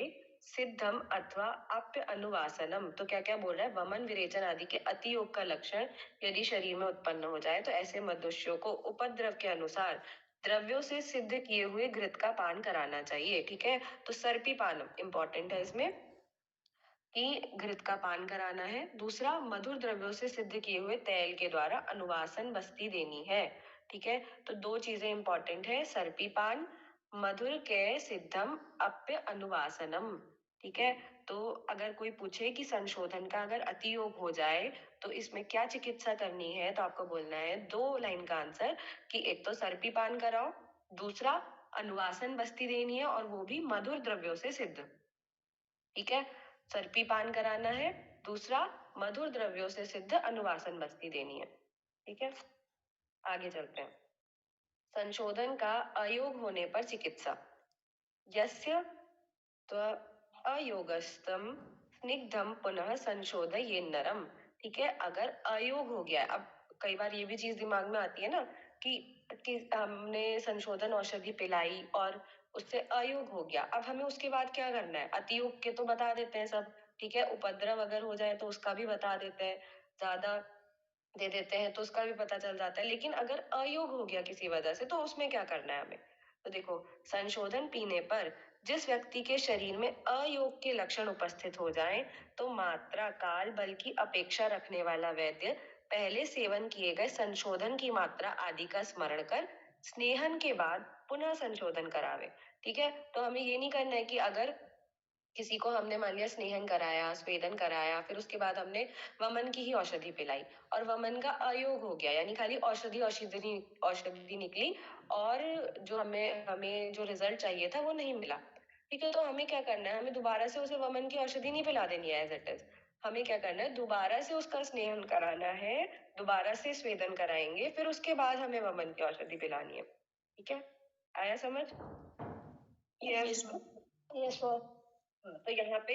सिद्धम अथवा अप्य अनुवासनम। तो क्या क्या बोल रहा है, वमन विरेचन आदि के अतियोग का लक्षण यदि शरीर में उत्पन्न हो जाए तो ऐसे मनुष्यों को उपद्रव के अनुसार द्रव्यों से सिद्ध किए हुए घृत का पान कराना चाहिए, ठीक है। तो सर्पीपानम इंपॉर्टेंट है इसमें कि घृत का पान कराना है। दूसरा, मधुर द्रव्यों से सिद्ध किए हुए तेल के द्वारा अनुवासन बस्ती देनी है, ठीक है। तो दो चीजें इंपॉर्टेंट है, सर्पीपान, मधुर के सिद्धम अप्य अनुवासनम, ठीक है। तो अगर कोई पूछे कि संशोधन का अगर अतियोग हो जाए तो इसमें क्या चिकित्सा करनी है, तो आपको बोलना है 2 लाइन का आंसर कि एक तो सर्पीपान कराओ, दूसरा अनुवासन बस्ती देनी है और वो भी मधुर द्रव्यों से सिद्ध, ठीक है। सर्पीपान कराना है, दूसरा मधुर द्रव्यों से सिद्ध अनुवासन बस्ती देनी है, ठीक है। आगे चलते हैं। संशोधन का अयोग होने पर चिकित्सा। यस्य अयोगस्तम स्निग्धम पुनः संशोधय नरम, ठीक है। अगर अयोग हो गया, अब कई बार ये भी चीज दिमाग में आती है ना कि हमने संशोधन औषधि पिलाई और उससे अयोग हो गया, अब हमें उसके बाद क्या करना है। अतियोग के तो बता देते हैं सब, ठीक है। उपद्रव अगर हो जाए तो उसका भी बता देते हैं, ज्यादा दे देते हैं तो उसका भी पता चल जाता है। लेकिन अगर अयोग हो गया किसी वजह से तो उसमें क्या करना है हमें। तो देखो, संशोधन पीने पर जिस व्यक्ति के शरीर में अयोग के लक्षण उपस्थित हो जाएं तो मात्रा काल बल की अपेक्षा रखने वाला वैद्य पहले सेवन किए गए संशोधन की मात्रा आदि का स्मरण कर स्नेहन के बाद पुनः संशोधन करावे, ठीक है। तो हमें ये नहीं करना है कि अगर किसी को हमने मान लिया स्नेहन कराया, स्वेदन कराया, फिर उसके बाद हमने वमन की ही औषधि पिलाई और वमन का अयोग हो गया, यानी खाली औषधि औषधि औषधि निकली और जो हमें हमें जो रिजल्ट चाहिए था वो नहीं मिला, ठीक है। तो हमें क्या करना है, हमें दोबारा से उसे वमन की औषधि नहीं पिला देनी है एज इट इज। हमें क्या करना है, दोबारा से उसका स्नेहन कराना है, दोबारा से स्वेदन कराएंगे, फिर उसके बाद हमें वमन की औषधि पिलानी है, ठीक है। आया समझ? Yes yes sir. तो यहाँ पे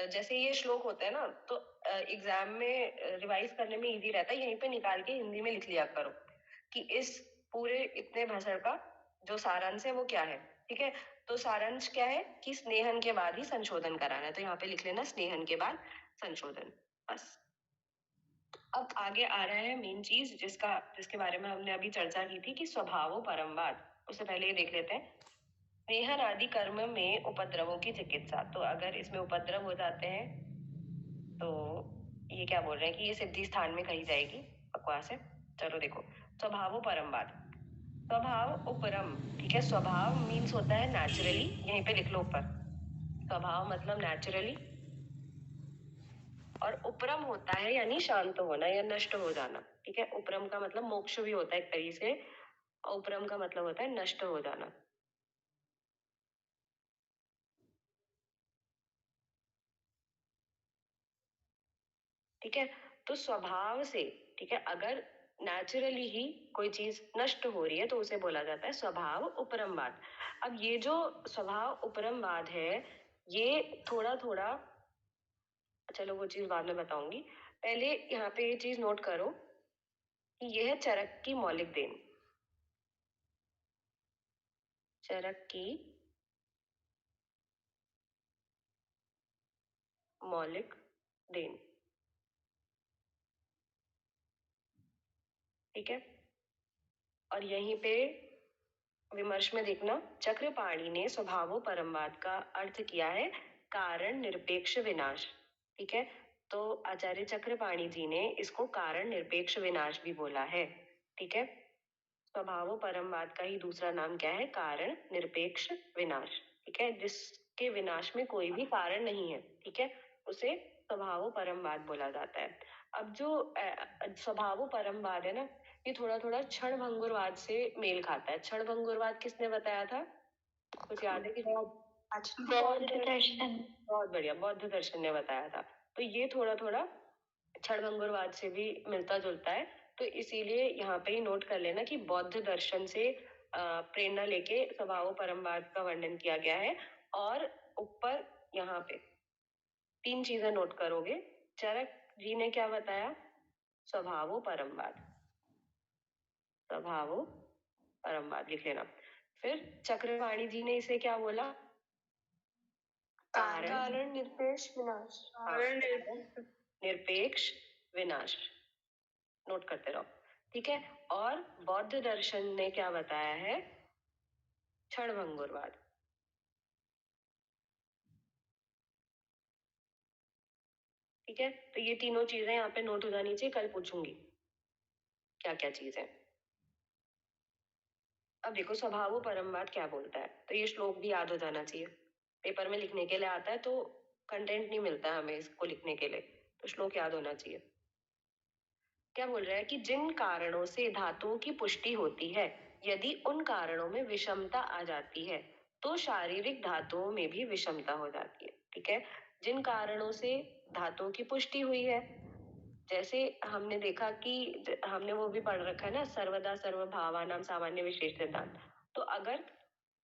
जैसे ये श्लोक होता है ना तो एग्जाम में रिवाइज करने में इजी रहता है, यहीं पे निकाल के हिंदी में लिख लिया करो कि इस पूरे इतने भाषण का जो सारांश है वो क्या है, ठीक है। तो सारांश क्या है कि स्नेहन के बाद ही संशोधन कराना है, तो यहाँ पे लिख लेना स्नेहन के बाद संशोधन, बस। अब आगे आ रहा है मेन चीज जिसके बारे में हमने अभी चर्चा की थी कि स्वभावो परमवाद। उससे पहले ये देख लेते हैं स्नेहन आदि कर्म में उपद्रवों की चिकित्सा। तो अगर इसमें उपद्रव हो जाते हैं तो ये क्या बोल रहे हैं कि ये सिद्धि स्थान में कही जाएगी, बकवास है। चलो देखो, स्वभावो परमवाद, स्वभाव उपरम, ठीक है। स्वभाव मीन्स होता है नेचुरली, यहीं पे लिख लो ऊपर, स्वभाव मतलब नेचुरली, और उपरम होता है यानी शांत होना या नष्ट हो जाना, ठीक है। उपरम का मतलब मोक्ष भी होता है एक तरीके से, और उपरम का मतलब होता है नष्ट हो जाना, ठीक है। तो स्वभाव से, ठीक है, अगर नेचुरली ही कोई चीज नष्ट हो रही है तो उसे बोला जाता है स्वभाव उपरमवाद। अब ये जो स्वभाव उपरमवाद है ये थोड़ा थोड़ा, चलो वो चीज बाद में बताऊंगी, पहले यहाँ पे ये चीज नोट करो कि यह चरक की मौलिक देन, चरक की मौलिक देन, ठीक है। और यहीं पे विमर्श में देखना, चक्रपाणी ने स्वभावो परमवाद का अर्थ किया है कारण निरपेक्ष विनाश, ठीक है। तो आचार्य चक्रपाणी जी ने इसको कारण निरपेक्ष विनाश भी बोला है, ठीक है। स्वभावो परमवाद का ही दूसरा नाम क्या है, कारण निरपेक्ष विनाश, ठीक है। जिसके विनाश में कोई भी कारण नहीं है, ठीक है, उसे स्वभावो परमवाद बोला जाता है। अब जो स्वभाव परमवाद है ना, ये थोड़ा थोड़ा क्षणभंगुरवाद से मेल खाता है। क्षणभंगुरवाद किसने बताया था, कुछ याद है कि बौद्ध दर्शन। बहुत बढ़िया, बौद्ध दर्शन ने बताया था। तो ये थोड़ा थोड़ा क्षणभंगुरवाद से भी मिलता जुलता है। तो इसीलिए यहाँ पे ही नोट कर लेना कि बौद्ध दर्शन से प्रेरणा लेके स्वभाव परमवाद का वर्णन किया गया है। और ऊपर यहाँ पे 3 चीजें नोट करोगे। चरक जी ने क्या बताया, स्वभाव परमवाद, स्वभाव परमवाद लिख लेना। फिर चक्रपाणी जी ने इसे क्या बोला, कारण निरपेक्ष विनाश, निरपेक्ष विनाश, नोट करते रहो, ठीक है। और बौद्ध दर्शन ने क्या बताया है, क्षणभंगुरवाद। ठीक है, तो ये तीनों चीजें यहाँ पे नोट हो जानी चाहिए, कल पूछूंगी क्या क्या चीज है। अब देखो स्वभाव परमवाद क्या बोलता है, तो ये श्लोक भी याद हो जाना चाहिए। पेपर में लिखने के लिए आता है तो कंटेंट नहीं मिलता है हमें इसको लिखने के लिए, तो श्लोक याद होना चाहिए। क्या बोल रहा है कि जिन कारणों से धातुओं की पुष्टि होती है, यदि उन कारणों में विषमता आ जाती है तो शारीरिक धातुओं में भी विषमता हो जाती है। ठीक है, जिन कारणों से धातुओं की पुष्टि हुई है, जैसे हमने देखा कि हमने वो भी पढ़ रखा है ना, सर्वदा सर्वभावानां सामान्य विशेष सिद्धांत। तो अगर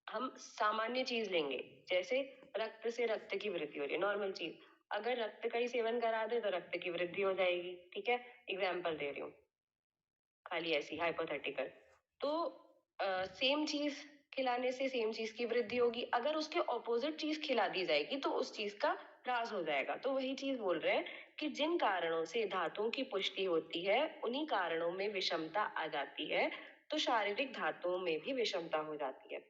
हम सामान्य चीज लेंगे, जैसे रक्त से रक्त की वृद्धि हो रही है, नॉर्मल चीज, अगर रक्त का ही सेवन करा दे तो रक्त की वृद्धि हो जाएगी। ठीक है, एग्जाम्पल दे रही हूँ खाली ऐसी हाइपोथेटिकल। तो सेम चीज खिलाने से सेम चीज की वृद्धि होगी, अगर उसके ऑपोजिट चीज खिला दी जाएगी तो उस चीज का ह्रास हो जाएगा। तो वही चीज बोल रहे हैं कि जिन कारणों से धातुओं की पुष्टि होती है उन्हीं कारणों में विषमता आ जाती है, तो शारीरिक धातुओं में भी विषमता हो जाती है।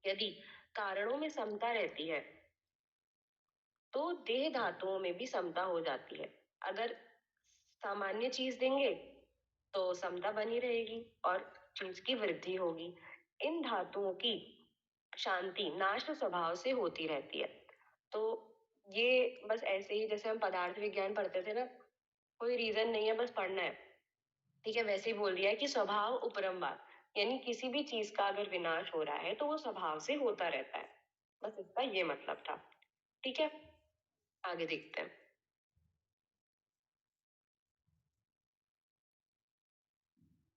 यदि कारणों में समता रहती है तो देह धातुओं में भी समता हो जाती है। अगर सामान्य चीज देंगे तो समता बनी रहेगी और चीज की वृद्धि होगी। इन धातुओं की शांति नाश स्वभाव से होती रहती है। तो ये बस ऐसे ही जैसे हम पदार्थ विज्ञान पढ़ते थे ना, कोई रीजन नहीं है, बस पढ़ना है। ठीक है, वैसे ही बोल दिया है कि स्वभाव उपरमवाद, यानी किसी भी चीज का अगर विनाश हो रहा है तो वो स्वभाव से होता रहता है, बस इसका ये मतलब था। ठीक है, आगे देखते हैं।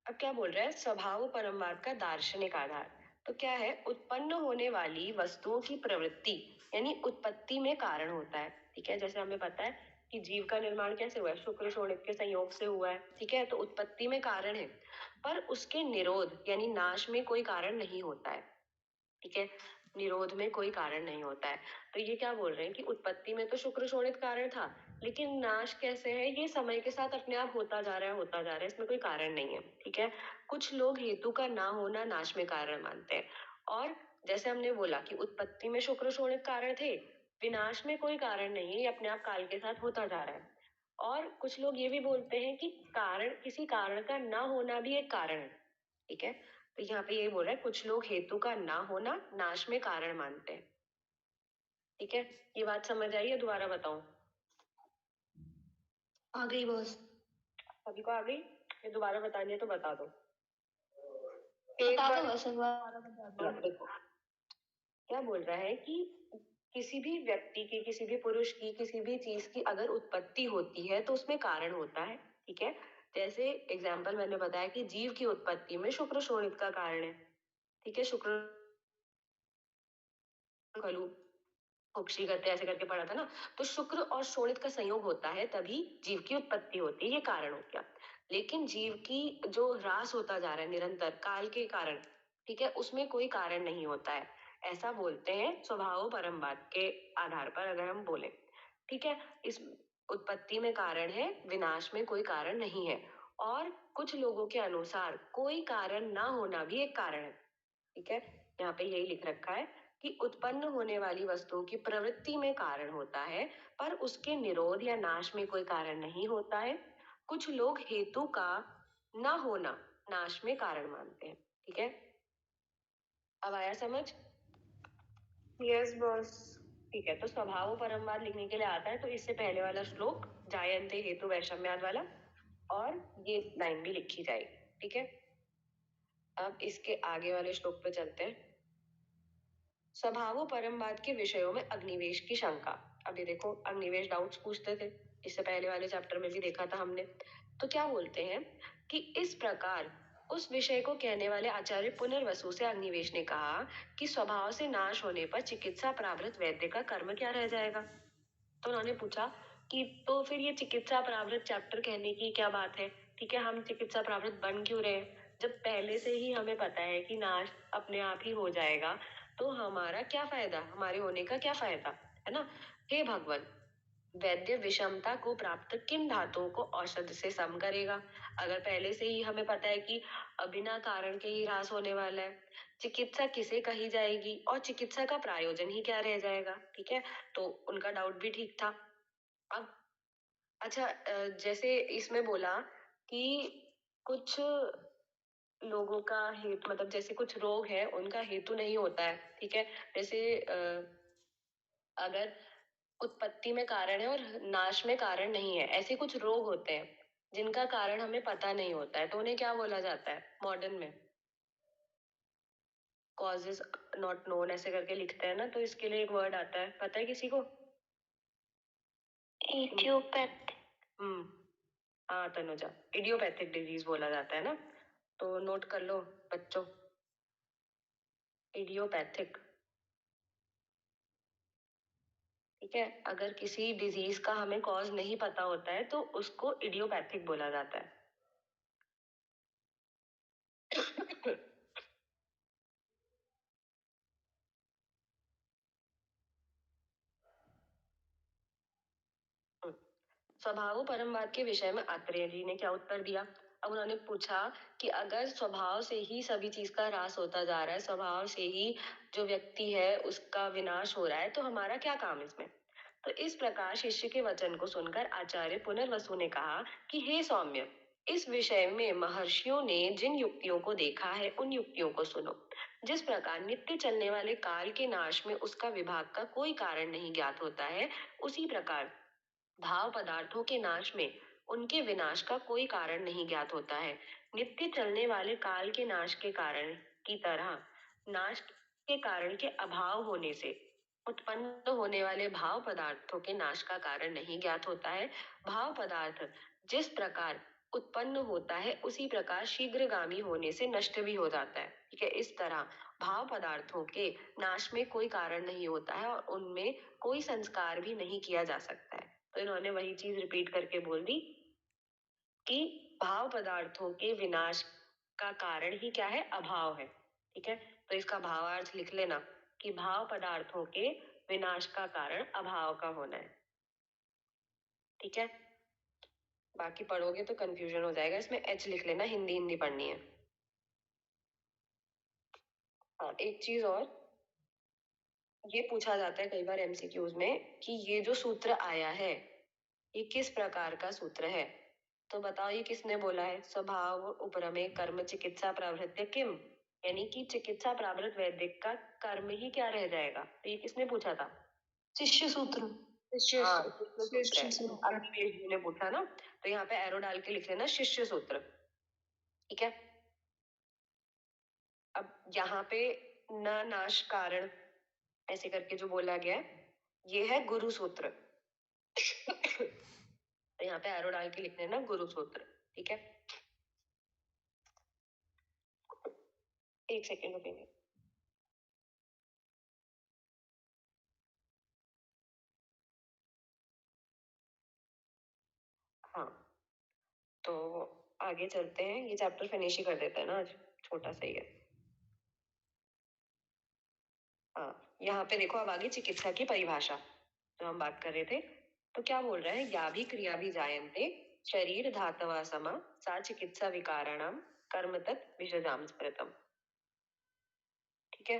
अब क्या बोल रहा है, स्वभाव परमवाद का दार्शनिक आधार। तो क्या है, उत्पन्न होने वाली वस्तुओं की प्रवृत्ति यानी उत्पत्ति में कारण होता है। ठीक है, जैसे हमें पता है कि जीव का निर्माण कैसे हुआ है, शुक्र शोणित के संयोग से हुआ है। ठीक है, तो उत्पत्ति में कारण है, पर उसके निरोध यानी नाश में कोई कारण नहीं होता है। ठीक है, निरोध में कोई कारण नहीं होता है। तो ये क्या बोल रहे हैं कि उत्पत्ति में तो शुक्र शोणित कारण था, लेकिन नाश कैसे है, ये समय के साथ अपने आप होता जा रहा है, होता जा रहा है, इसमें कोई कारण नहीं है। ठीक है, कुछ लोग हेतु का ना होना नाश में कारण मानते हैं। और जैसे हमने बोला कि उत्पत्ति में शुक्र शोणित कारण थे, विनाश में कोई कारण नहीं है, ये अपने आप काल के साथ होता जा रहा है। और कुछ लोग ये भी बोलते हैं कि कारण, किसी कारण का ना होना भी एक कारण है। ठीक है, तो यहाँ पे ये बोल रहा है कुछ लोग हेतु का ना होना नाश में कारण मानते हैं। ठीक है, ये बात समझ आई है, दोबारा बताऊं? आ गई बॉस। सभी को आ गई? ये दोबारा बतानी है तो बता दो। बता दो बस, एक बार बता दो। देखो क्या बोल रहा है कि किसी भी व्यक्ति की, किसी भी पुरुष की, किसी भी चीज की अगर उत्पत्ति होती है तो उसमें कारण होता है। ठीक है, जैसे एग्जाम्पल मैंने बताया कि जीव की उत्पत्ति में शुक्र शोणित का कारण है। ठीक है, शुक्र खलु कुक्षी करते ऐसे करके पढ़ा था ना, तो शुक्र और शोणित का संयोग होता है तभी जीव की उत्पत्ति होती है, ये कारण हो गया। लेकिन जीव की जो ह्रास होता जा रहा है निरंतर काल के कारण, ठीक है, उसमें कोई कारण नहीं होता है, ऐसा बोलते हैं स्वभाव परमवाद के आधार पर अगर हम बोले। ठीक है, इस उत्पत्ति में कारण है, विनाश में कोई कारण नहीं है। और कुछ लोगों के अनुसार कोई कारण ना होना भी एक कारण है। ठीक है, यहाँ पे यही लिख रखा है कि उत्पन्न होने वाली वस्तुओं की प्रवृत्ति में कारण होता है, पर उसके निरोध या नाश में कोई कारण नहीं होता है। कुछ लोग हेतु का न होना नाश में कारण मानते हैं। ठीक है, अब आया समझ? Yes boss. ठीक है, तो स्वभाव परमवाद लिखने के लिए आता है तो इससे पहले वाला श्लोक जायन्ते हेतु वैषम्याद वाला और ये लाइन भी लिखी जाएगी। ठीक है, अब इसके आगे वाले श्लोक पे चलते हैं। स्वभाव परमवाद के विषयों में अग्निवेश की शंका। अभी देखो अग्निवेश डाउट्स पूछते थे, इससे पहले वाले चैप्टर में भी देखा था हमने। तो क्या बोलते हैं कि इस प्रकार उस विषय को कहने वाले आचार्य पुनर्वसु से अग्निवेश ने कहा कि स्वभाव से नाश होने पर चिकित्सा प्रावृत वैद्य का कर्म क्या रह जाएगा। तो उन्होंने पूछा कि तो फिर ये चिकित्सा प्रावृत चैप्टर कहने की क्या बात है। ठीक है, हम चिकित्सा प्रावृत बन क्यों रहे जब पहले से ही हमें पता है कि नाश अपने आप ही हो जाएगा, तो हमारा क्या फायदा, हमारे होने का क्या फायदा, है ना। हे भगवान, वैद्य विषमता को प्राप्त किन धातुओं को औषध से सम करेगा। अगर पहले से ही हमें पता है कि बिना कारण के ही ह्रास होने वाला है, चिकित्सा किसे कही जाएगी और चिकित्सा का प्रायोजन ही क्या रह जाएगा। ठीक है, तो उनका डाउट भी ठीक था। अब अच्छा, जैसे इसमें बोला कि कुछ लोगों का हेतु मतलब जैसे कुछ रोग है उनका हेतु नहीं होता है। ठीक है, जैसे अगर उत्पत्ति में कारण है और नाश में कारण नहीं है, ऐसे कुछ रोग होते हैं जिनका कारण हमें पता नहीं होता है, तो उन्हें क्या बोला जाता है मॉडर्न में, कॉजेज नॉट नोन ऐसे करके लिखते हैं ना, तो इसके लिए एक वर्ड आता है, पता है किसी को। इडियोपैथ। हाँ तनुजा, इडियोपैथिक डिजीज बोला जाता है ना, तो नोट कर लो बच्चों, इडियोपैथिक। ठीक है, अगर किसी डिजीज का हमें कॉज नहीं पता होता है तो उसको इडियोपैथिक बोला जाता है। स्वभाव परमवाद के विषय में आत्रेय जी ने क्या उत्तर दिया। अब उन्होंने पूछा कि अगर स्वभाव से ही सभी चीज का ह्रास होता जा रहा है, स्वभाव से ही जो व्यक्ति है उसका विनाश हो रहा है, तो हमारा क्या काम इसमें। तो इस प्रकार शिष्य के वचन को सुनकर आचार्य पुनर्वसु ने कहा कि हे सौम्य, इस विषय में महर्षियों ने जिन युक्तियों को देखा है उन युक्तियों को सुनो। जिस प्रकार नित्य चलने वाले काल के नाश में उसका विभाग का कोई कारण नहीं ज्ञात होता है, उसी प्रकार भाव पदार्थों के नाश में उनके विनाश का कोई कारण नहीं ज्ञात होता है। नित्य चलने वाले काल के नाश के कारण की तरह नाश के कारण के अभाव होने से उत्पन्न होने वाले भाव पदार्थों के नाश का कारण नहीं ज्ञात होता है। भाव पदार्थ जिस प्रकार उत्पन्न होता है उसी प्रकार शीघ्रगामी होने से नष्ट भी हो जाता है। ठीक है, इस तरह भाव पदार्थों के नाश में कोई कारण नहीं होता है और उनमें कोई संस्कार भी नहीं किया जा सकता है। तो इन्होंने वही चीज रिपीट करके बोल दी कि भाव पदार्थों के विनाश का कारण ही क्या है, अभाव है। ठीक है, तो इसका भावार्थ लिख लेना कि भाव पदार्थों के विनाश का कारण अभाव का होना है। ठीक है, बाकी पढ़ोगे तो कंफ्यूजन हो जाएगा, इसमें एच लिख लेना, हिंदी हिंदी पढ़नी है। हाँ, एक चीज और, ये पूछा जाता है कई बार एमसीक्यूज में कि ये जो सूत्र आया है ये किस प्रकार का सूत्र है। तो बताओ ये किसने बोला है, स्वभाव उपरमे कर्म चिकित्सा प्रवृत्ति किम, यानी कि चिकित्सा प्रावृत वैद्य का कर्म ही क्या रह जाएगा। तो ये किसने पूछा था, शिष्य सूत्र। शिष्य हाँ, सूत्र शिष्य है। सूत्र। अग्निवेश जी ने पूछा ना, तो यहाँ पे एरो डाल के लिख लेना शिष्य सूत्र। ठीक है, अब यहाँ पे न नाश कारण ऐसे करके जो बोला गया है ये है गुरु सूत्र। तो यहाँ पे एरो डाल के लिख लेना गुरु सूत्र। ठीक है, एक सेकेंड रुकेंगे। हाँ, तो आगे चलते हैं, ये चैप्टर फिनिश ही कर देते हैं ना आज, छोटा सा ही है। हाँ, यहाँ पे देखो अब आगे चिकित्सा की परिभाषा जो हम बात कर रहे थे, तो क्या बोल रहा है, या भी क्रिया भी जायन्ते शरीर धातवा समा सा चिकित्सा विकाराणाम कर्म तत् विषजाम स्मृतम। ठीक है,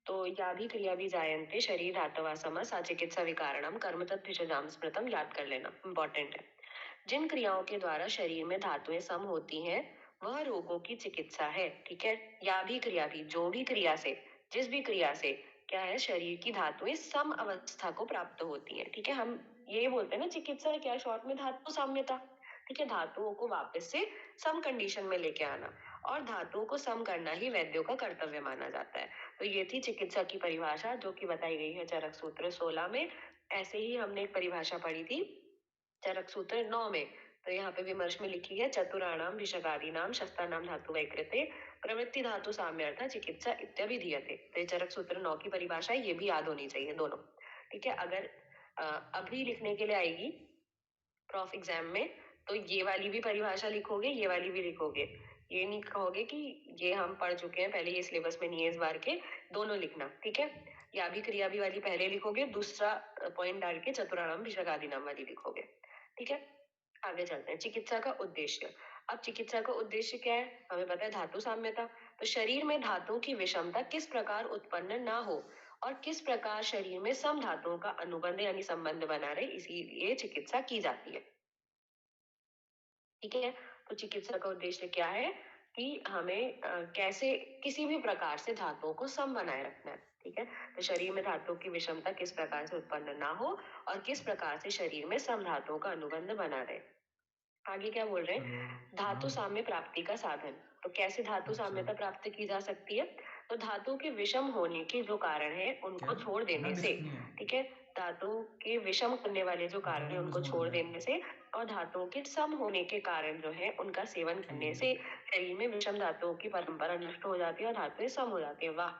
तो या भी क्रिया भी जायन्ते शरीर धातवा समा सा चिकित्सा विकाराणाम कर्म तत् विषजाम स्मृतम, याद कर लेना, इंपॉर्टेंट है। जिन क्रियाओं के द्वारा शरीर में धातुएं सम होती हैं वह रोगों की चिकित्सा है। ठीक है, या भी क्रिया भी, जो भी क्रिया से, जिस भी क्रिया से क्या है, शरीर की धातुएं सम अवस्था को प्राप्त होती हैं। ठीक है, हम ये बोलते हैं ना चिकित्सा क्या है, शॉर्ट में धातु साम्यता। ठीक है, धातुओं को वापस से सम कंडीशन में लेके आना और धातुओं को सम करना ही वैद्यों का कर्तव्य माना जाता है। तो ये थी चिकित्सा की परिभाषा जो कि बताई गई है चरक सूत्र 16 में। ऐसे ही हमने एक परिभाषा पढ़ी थी चरक सूत्र 9 में। तो यहाँ पे विमर्श में लिखी है, चतुराणाम विषगादीनाम शस्त्राणाम धातु वैकृते प्रवृत्ति धातु साम्यर्थ चिकित्सा इत्यभिधीयते। तो ये चरक सूत्र 9 की परिभाषा है, ये भी याद होनी चाहिए दोनों। ठीक है, अगर अभी लिखने के लिए आएगी प्रॉफ एग्जाम में तो ये वाली भी परिभाषा लिखोगे, ये वाली भी लिखोगे। ये नहीं कहोगे कि ये हम पढ़ चुके हैं पहले, ये सिलेबस में नहीं है इस बार के, दोनों लिखना। ठीक है, या भी क्रिया भी वाली पहले लिखोगे, दूसरा पॉइंट डाल के चतुराणाम विषगादीनाम वाली लिखोगे। ठीक है, आगे चलते हैं। चिकित्सा का उद्देश्य। अब चिकित्सा का उद्देश्य क्या है, हमें पता है धातु साम्यता। तो शरीर में धातुओं की विषमता किस प्रकार उत्पन्न ना हो और किस प्रकार शरीर में सम धातुओं का अनुबंध यानी संबंध बना रहे, इसीलिए चिकित्सा की जाती है। ठीक है, तो चिकित्सा का उद्देश्य क्या है कि हमें कैसे किसी भी प्रकार से धातुओं को सम बनाए रखना है। ठीक है, तो शरीर में धातुओं की विषमता किस प्रकार से उत्पन्न ना हो और किस प्रकार से शरीर में सम धातुओं का अनुबंध बना रहे। आगे क्या बोल रहे हैं, धातु साम्य प्राप्ति का साधन। तो कैसे धातु साम्यता प्राप्त की जा सकती है, तो धातु के विषम होने के जो कारण है उनको छोड़ देने से। ठीक है, धातु के विषम करने वाले जो कारण है उनको छोड़ देने से और धातुओं के सम होने के कारण जो है उनका सेवन करने से शरीर में विषम धातुओं की परंपरा नष्ट हो जाती है और धातुएं सम हो जाती है। वाह,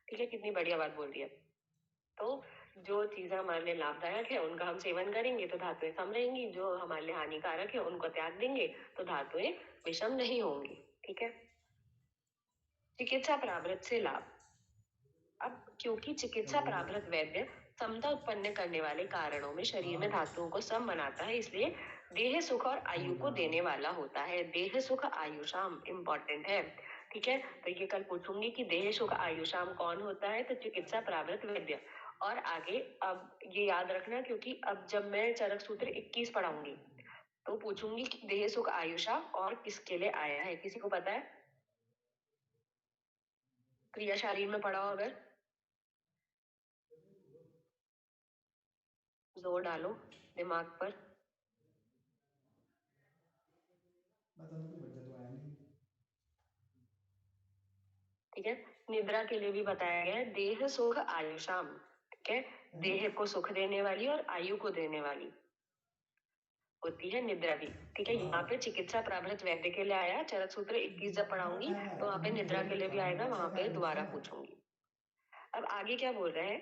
ठीक है, कितनी बढ़िया बात बोल दी है। तो जो चीजें हमारे लिए लाभदायक है उनका हम सेवन करेंगे तो धातुएं सम रहेंगी, जो हमारे लिए हानिकारक है उनको त्याग देंगे तो धातुएं विषम नहीं होंगी। ठीक है, चिकित्सा प्रावृत्त से लाभ। अब क्योंकि चिकित्सा प्रावृत्त वैद्य समता उत्पन्न करने वाले कारणों में शरीर में धातुओं को सम बनाता है, इसलिए देह सुख और आयु को देने वाला होता है। देह सुख आयुषाम इम्पोर्टेंट है। ठीक है, तो ये कल पूछूंगी कि देह सुख आयुषाम कौन होता है, तो चिकित्सा प्रावृत्त वैद्य। और आगे अब ये याद रखना क्योंकि अब जब मैं चरक सूत्र 21 पढ़ाऊंगी तो पूछूंगी कि देह सुख आयुषा और किसके लिए आया है, किसी को पता है? क्रिया शारीर में पढ़ा हो अगर जोर डालो दिमाग पर। ठीक है, निद्रा के लिए भी बताया गया है देह सुख आयुषाम। ठीक है, देह को सुख देने वाली और आयु को देने वाली होती है निद्रा भी। ठीक है, यहाँ पे चिकित्सा प्रावृत्त वैद्य के लिए आया, चरक सूत्र 21 जब पढ़ाऊंगी तो वहां पे निद्रा के लिए भी आएगा, वहां पे दोबारा पूछूंगी। अब आगे क्या बोल रहे हैं,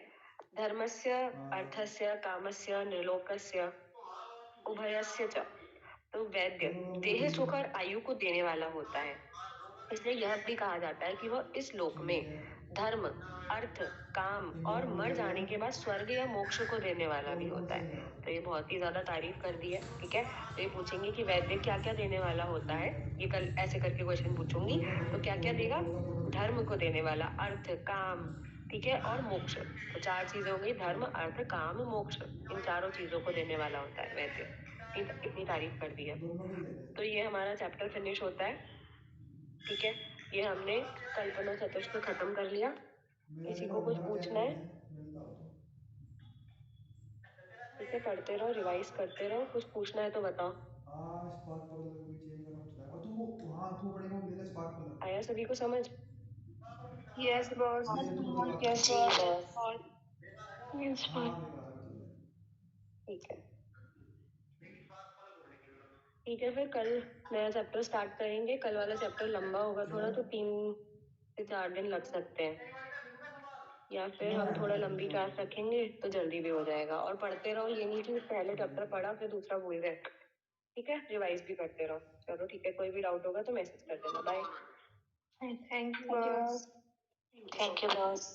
धर्मस्य अर्थस्य कामस्य निर्लोकस्य उभयस्य च। तो वैद्य देह सुख और आयु को देने वाला होता है, इसलिए यह भी कहा जाता है कि वह इस लोक में धर्म अर्थ काम और मर जाने के बाद स्वर्ग या मोक्ष को देने वाला भी होता है। तो ये बहुत ही ज्यादा तारीफ कर दी है। ठीक है, तो ये पूछेंगे कि वैद्य क्या क्या देने वाला होता है, ये कल ऐसे करके क्वेश्चन पूछूंगी। तो क्या क्या देगा, धर्म को देने वाला, अर्थ काम, ठीक है, और मोक्ष। तो 4 चीजें हो गई, धर्म अर्थ काम मोक्ष, इन चारों चीजों को देने वाला होता है वैद्य। इतनी तारीफ कर दी है, तो ये हमारा चैप्टर फिनिश होता है। ठीक है, ये हमने कल्पना चतुष्क खत्म कर लिया। किसी को कुछ पूछना है? ठीक है, पढ़ते रहो, रिवाइज करते रहो, कुछ पूछना है तो बताओ। आया सभी को समझ? Yes boss. हाँ जी, यस बॉस। यस ठीक है, ठीक है, फिर कल नया चैप्टर स्टार्ट करेंगे। कल वाला चैप्टर लंबा होगा थोड़ा, तो 3 से 4 दिन लग सकते हैं, या फिर हम थोड़ा लंबी क्लास रखेंगे तो जल्दी भी हो जाएगा। और पढ़ते रहो, ये नहीं कि पहले चैप्टर पढ़ा फिर दूसरा भूल गए। ठीक है, रिवाइज भी करते रहो। चलो ठीक है, कोई भी डाउट होगा तो मैसेज कर देना। Bye. Thank you thank you boss. Thank you boss.